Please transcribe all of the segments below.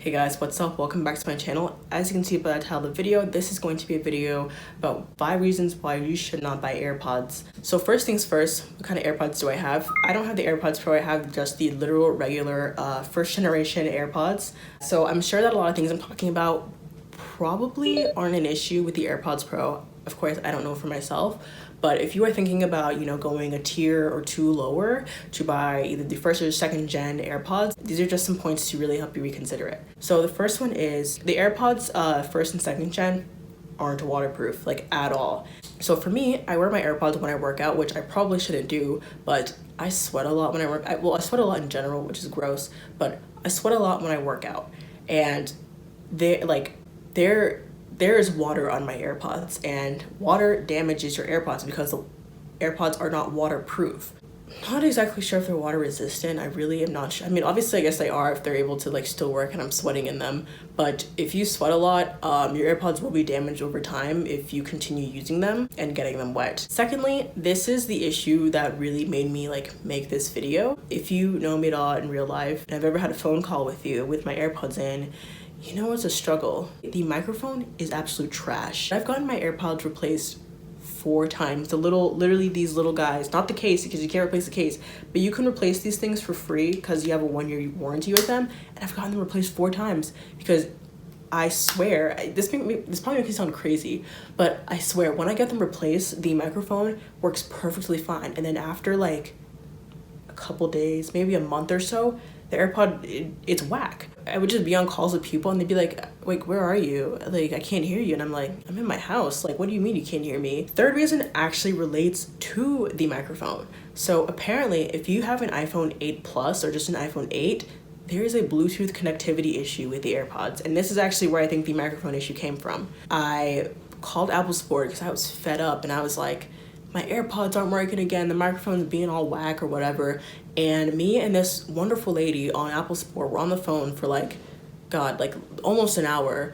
Hey guys, what's up? Welcome back to my channel. As you can see by the title of the video, this is going to be a video about 5 reasons why you should not buy AirPods. So first things first, what kind of AirPods do I have? I don't have the AirPods Pro, I have just the literal regular first generation AirPods. So I'm sure that a lot of things I'm talking about probably aren't an issue with the AirPods Pro. Of course, I don't know for myself, but if you are thinking about, going a tier or two lower to buy either the first or second gen AirPods, these are just some points to really help you reconsider it. So the first one is the AirPods first and second gen aren't waterproof, like at all. So for me, I wear my AirPods when I work out, which I probably shouldn't do, but I sweat a lot when I work. I sweat a lot in general, which is gross, but I sweat a lot when I work out. And there is water on my AirPods, and water damages your AirPods because the AirPods are not waterproof. Not exactly sure if they're water resistant. I really am not sure. I mean, obviously I guess they are if they're able to still work and I'm sweating in them, but if you sweat a lot, your AirPods will be damaged over time if you continue using them and getting them wet. Secondly, this is the issue that really made me make this video. If you know me at all in real life and I've ever had a phone call with you with my AirPods in, you know it's a struggle. The microphone is absolute trash. I've gotten my AirPods replaced 4 times. Literally these little guys, not the case because you can't replace the case, but you can replace these things for free because you have a 1-year warranty with them. And I've gotten them replaced 4 times because I swear, this probably makes me sound crazy, but I swear when I get them replaced, the microphone works perfectly fine. And then after a couple days, maybe a month or so, the AirPod, it's whack. I would just be on calls with people and they'd be like, where are you? I can't hear you. And I'm like, I'm in my house. What do you mean you can't hear me? Third reason actually relates to the microphone. So apparently if you have an iPhone 8 Plus or just an iPhone 8, there is a Bluetooth connectivity issue with the AirPods. And this is actually where I think the microphone issue came from. I called Apple support because I was fed up and I was like, my AirPods aren't working again, the microphone's being all whack or whatever. And me and this wonderful lady on Apple support were on the phone for almost an hour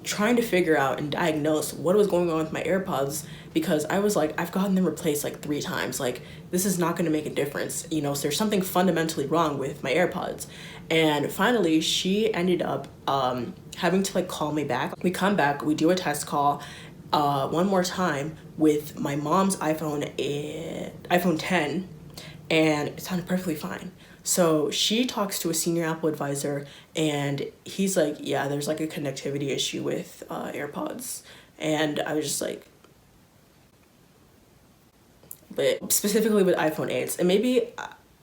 trying to figure out and diagnose what was going on with my AirPods, because I was like, I've gotten them replaced 3 times. This is not gonna make a difference. So there's something fundamentally wrong with my AirPods. And finally, she ended up having to call me back. We come back, we do a test call, one more time with my mom's iPhone 10, and it sounded perfectly fine. So she talks to a senior Apple advisor and he's like, yeah, there's a connectivity issue with AirPods. And I was just like, but specifically with iPhone 8s, and maybe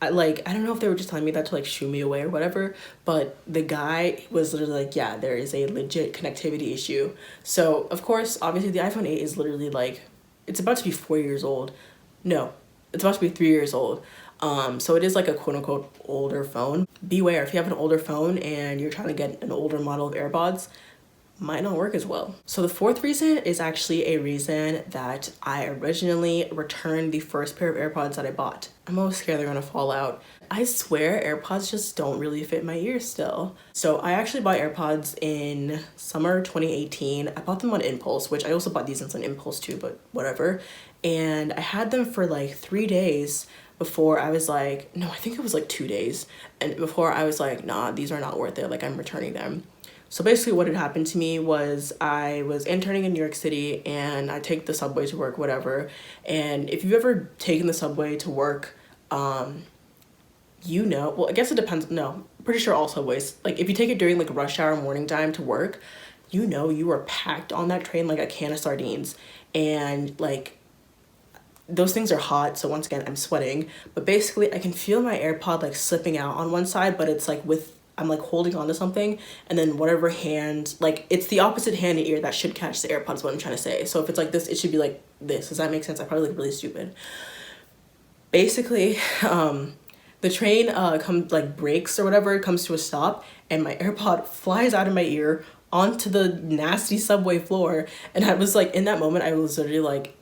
I don't know if they were just telling me that to shoo me away or whatever, but the guy was literally like, yeah, there is a legit connectivity issue. So of course, obviously the iPhone 8 is literally it's about to be 4 years old. No, it's about to be 3 years old. So it is a quote unquote older phone. Beware, if you have an older phone and you're trying to get an older model of AirPods, might not work as well. So the fourth reason is actually a reason that I originally returned the first pair of AirPods that I bought. I'm almost scared they're gonna fall out. I swear AirPods just don't really fit my ears still. So I actually bought AirPods in summer 2018. I bought them on impulse, which I also bought these on impulse too, but whatever. And I had them for 3 days before I was like, no, I think it was 2 days. And before I was like, nah, these are not worth it. I'm returning them. So basically what had happened to me was I was interning in New York City and I take the subway to work, whatever. And if you've ever taken the subway to work, well, I guess it depends. No, pretty sure all subways, if you take it during rush hour morning time to work, you are packed on that train like a can of sardines. And those things are hot, so once again, I'm sweating. But basically, I can feel my AirPod slipping out on one side, but it's I'm holding onto something, and then whatever hand, it's the opposite hand and ear that should catch the AirPods, what I'm trying to say. So if it's this, it should be this. Does that make sense? I probably look really stupid. Basically, the train brakes or whatever, comes to a stop, and my AirPod flies out of my ear onto the nasty subway floor. And I was in that moment, I was literally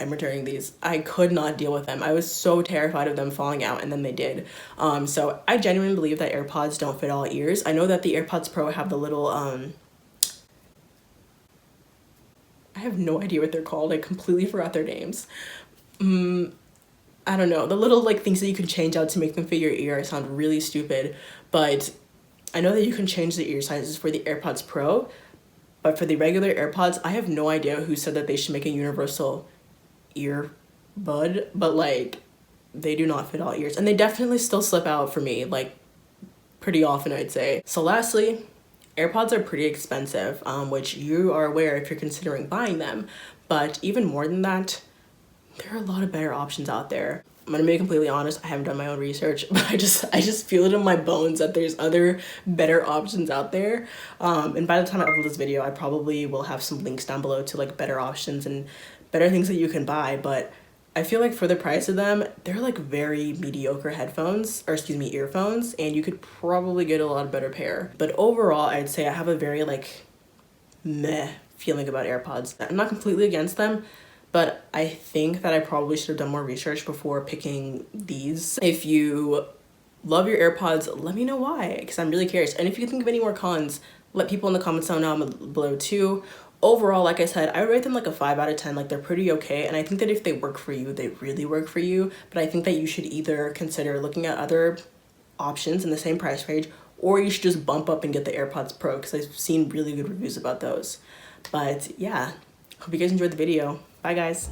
I'm returning these. I could not deal with them. I was so terrified of them falling out, and then they did. So I genuinely believe that AirPods don't fit all ears. I know that the AirPods Pro have the little, I have no idea what they're called. I completely forgot their names. I don't know. The little things that you can change out to make them fit your ear. I sound really stupid, but I know that you can change the ear sizes for the AirPods Pro, but for the regular AirPods, I have no idea who said that they should make a universal earbud, but like they do not fit all ears, and they definitely still slip out for me, like pretty often, I'd say. So lastly, AirPods are pretty expensive, which you are aware if you're considering buying them, but even more than that, there are a lot of better options out there. I'm gonna be completely honest, I haven't done my own research, but I just feel it in my bones that there's other better options out there. And by the time I upload this video, I probably will have some links down below to like better options and better things that you can buy. But I feel like for the price of them, they're like very mediocre headphones, or excuse me, earphones, and you could probably get a lot better pair. But overall, I'd say I have a very like meh feeling about AirPods. I'm not completely against them, but I think that I probably should have done more research before picking these. If you love your AirPods, let me know why, because I'm really curious. And if you think of any more cons, let people in the comments down below too. Overall, like I said, I rate them like a 5 out of 10. Like, they're pretty okay, and I think that if they work for you, they really work for you. But I think that you should either consider looking at other options in the same price range, or you should just bump up and get the AirPods Pro, because I've seen really good reviews about those. But yeah, hope you guys enjoyed the video. Bye guys.